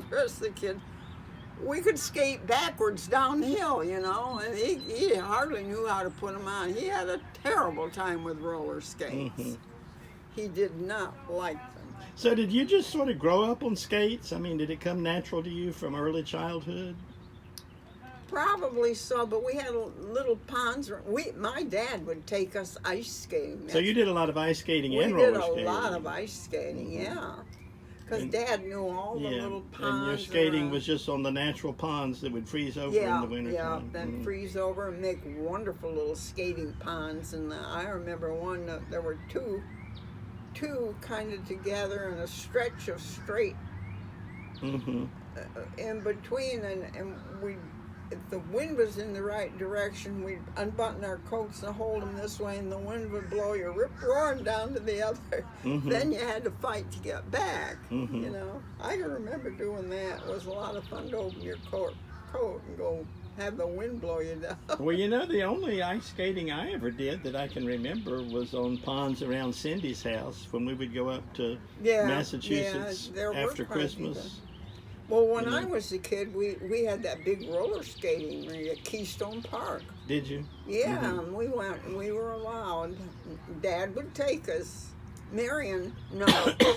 the rest of the kids, we could skate backwards downhill, and he hardly knew how to put them on. He had a terrible time with roller skates. He did not like them. So did you just sort of grow up on skates? I mean, did it come natural to you from early childhood? Probably so, but we had little ponds. My dad would take us ice skating. So you did a lot of ice skating and We did roller skating. a lot of ice skating, yeah. Because Dad knew all the little ponds. And your skating was just on the natural ponds that would freeze over in the winter time. Then freeze over and make wonderful little skating ponds. And I remember one, there were two kind of together in a stretch of straight in between, and we, if the wind was in the right direction, we'd unbutton our coats and hold them this way, and the wind would blow you rip-roaring down to the other. Then you had to fight to get back, I can remember doing that. It was a lot of fun to open your coat and go have the wind blow you down. Well, the only ice skating I ever did that I can remember was on ponds around Cindy's house when we would go up to Massachusetts after Christmas. Well, when I was a kid, we had that big roller skating ring at Keystone Park. Did you? Yeah, and we went, and we were allowed. Dad would take us. Marion, no,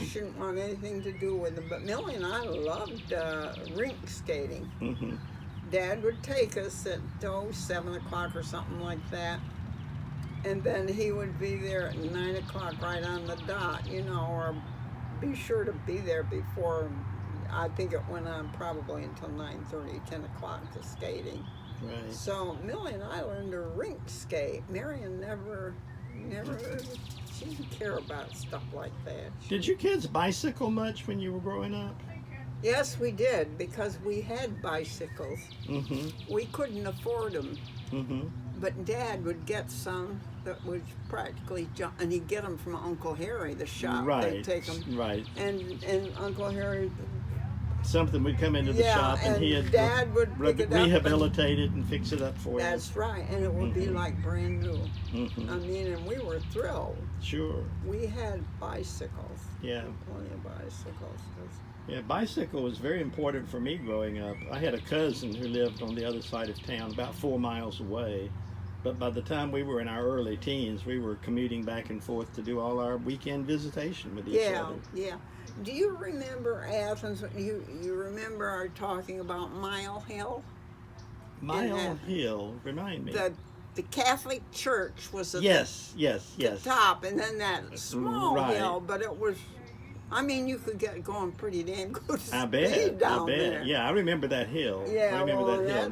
she didn't want anything to do with it, but Millie and I loved rink skating. Dad would take us at 7 o'clock or something like that, and then he would be there at 9 o'clock right on the dot, or be sure to be there before. I think it went on probably until 9:30, 10 o'clock to skating. Right. So Millie and I learned to rink skate. Marion never, she didn't care about stuff like that. Did you kids bicycle much when you were growing up? Yes, we did, because we had bicycles. We couldn't afford them. But Dad would get some that was practically jump, and he'd get them from Uncle Harry, the shop. Right. They'd take them. Right. And Uncle Harry. Something would come into the shop, and he had Dad would pick it rehabilitate it and fix it up for you. That's right, and it would be like brand new. I mean, and we were thrilled. Sure. We had bicycles. Yeah. Plenty of bicycles. Yeah, bicycle was very important for me growing up. I had a cousin who lived on the other side of town, about 4 miles away. But by the time we were in our early teens, we were commuting back and forth to do all our weekend visitation with each other. Yeah. Do you remember Athens? You remember our talking about Mile Hill? Mile Hill, remind me. The Catholic Church was at the top, and then that small hill, but it was, I mean, you could get going pretty damn good speed down there. Yeah, I remember that hill. Yeah,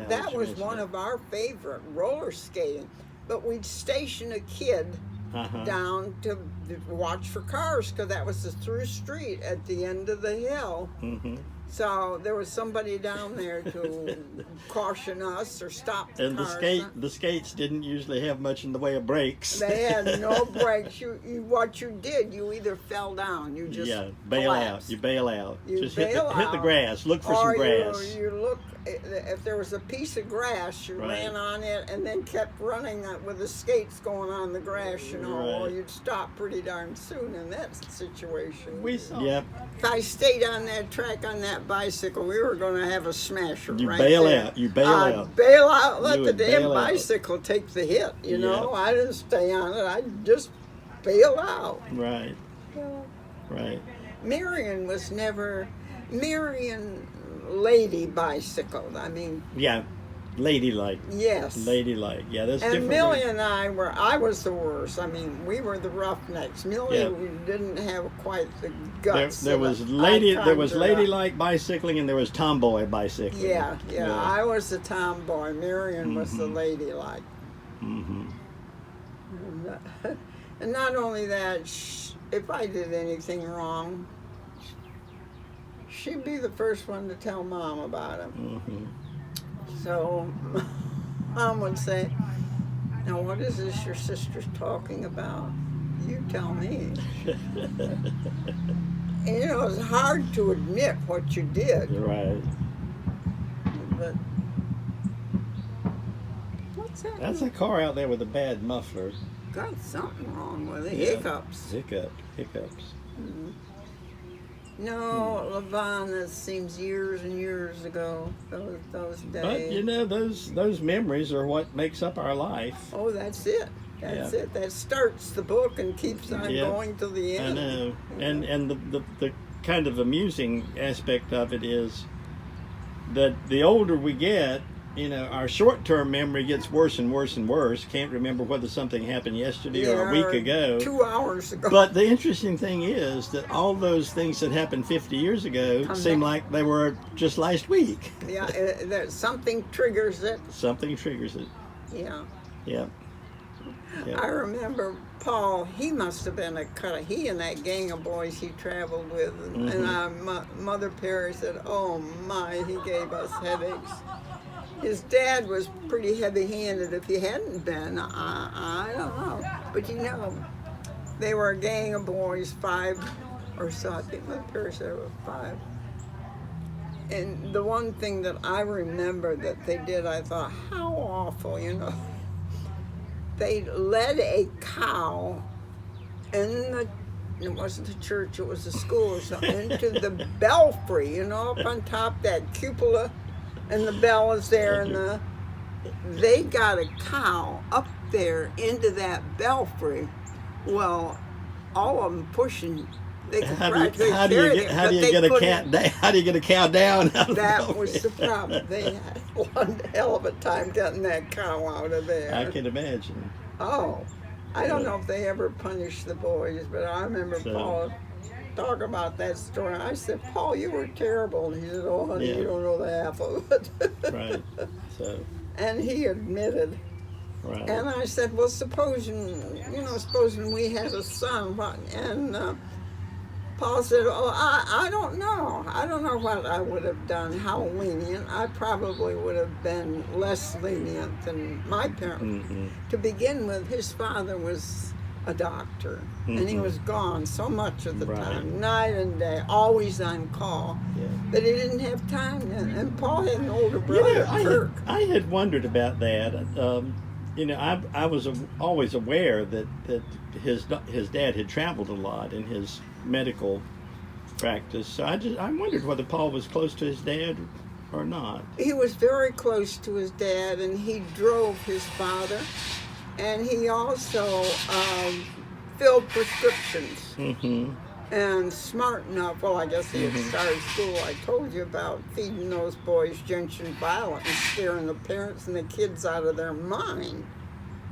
that was one of our favorite roller skating. But we'd station a kid down to watch for cars, because that was the through street at the end of the hill. So there was somebody down there to caution us or stop the cars. And the skates didn't usually have much in the way of brakes. They had no brakes. What you did, you either fell down, you just bail collapsed. out. You bail out. You just hit the grass. Look for some grass. You look, if there was a piece of grass, you ran on it and then kept running with the skates going on the grass, or you'd stop pretty darn soon in that situation. If I stayed on that track on that bicycle, we were going to have a smasher. You right bail there. out. You bail out. Bail out. Let the damn bicycle take the hit. I didn't stay on it. I just bail out. Right. Marion was never lady bicycled. I mean. Yeah. Ladylike. Yes. Ladylike. Yeah, that's different. And Millie and I was the worst. I mean, we were the roughnecks. Millie didn't have quite the guts. There was ladylike bicycling, and there was tomboy bicycling. Yeah. I was the tomboy. Marion was the ladylike. And not only that, if I did anything wrong, she'd be the first one to tell Mom about it. So Mom would say, "Now what is this your sister's talking about? You tell me." And it's hard to admit what you did. Right. But what's that? That's a car out there with a bad muffler. Got something wrong with it. Hiccups. Hiccups. No, Levon, that seems years and years ago. Those days. But you know, those memories are what makes up our life. Oh, that's it. That's it. That starts the book and keeps on going to the end. I know. And the kind of amusing aspect of it is that the older we get, you know, our short-term memory gets worse and worse and worse. Can't remember whether something happened yesterday or a week ago. 2 hours ago. But the interesting thing is that all those things that happened 50 years ago seem like they were just last week. Yeah, something triggers it. Something triggers it. Yeah. Yeah. I remember Paul, he must have been a cutter. He and that gang of boys he traveled with. And Mother Perry said, oh my, he gave us headaches. His dad was pretty heavy-handed. If he hadn't been, I don't know. But you know, they were a gang of boys, 5 or so. I think Mother Perry said it was 5. And the one thing that I remember that they did, I thought, how awful, you know. They led a cow it wasn't the church, it was the school or something, into the belfry, you know, up on top, that cupola, and the bell is there, and they got a cow up there into that belfry. Well, all of them pushing. They could practically carry it, how do you get a cow down? That was the problem. They had one hell of a time getting that cow out of there. I can imagine. Oh, I don't know if they ever punished the boys, but I remember Paul talk about that story. I said, Paul, you were terrible. And he said, oh, honey, you don't know the half of it. Right. So. And he admitted. Right. And I said, well, supposing we had a son, what? And Paul said, oh, I don't know. I don't know what I would have done, how lenient. I probably would have been less lenient than my parents. To begin with, his father was a doctor, and he was gone so much of the time, night and day, always on call, that he didn't have time. And Paul had an older brother, Kirk. I had wondered about that. You know, I was always aware that his dad had traveled a lot in his medical practice. So I wondered whether Paul was close to his dad or not. He was very close to his dad, and he drove his father, and he also filled prescriptions. And smart enough, well, I guess he had started school. I told you about feeding those boys gentian violet and scaring the parents and the kids out of their mind.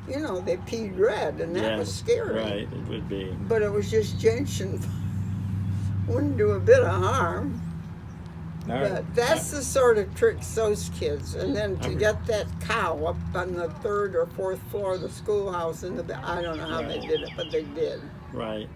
You know, they peed red, and that was scary. Right, it would be. But it was just gentian. Wouldn't do a bit of harm. But that's the sort of tricks those kids. And then to get that cow up on the 3rd or 4th floor of the schoolhouse, I don't know how they did it, but they did. Right.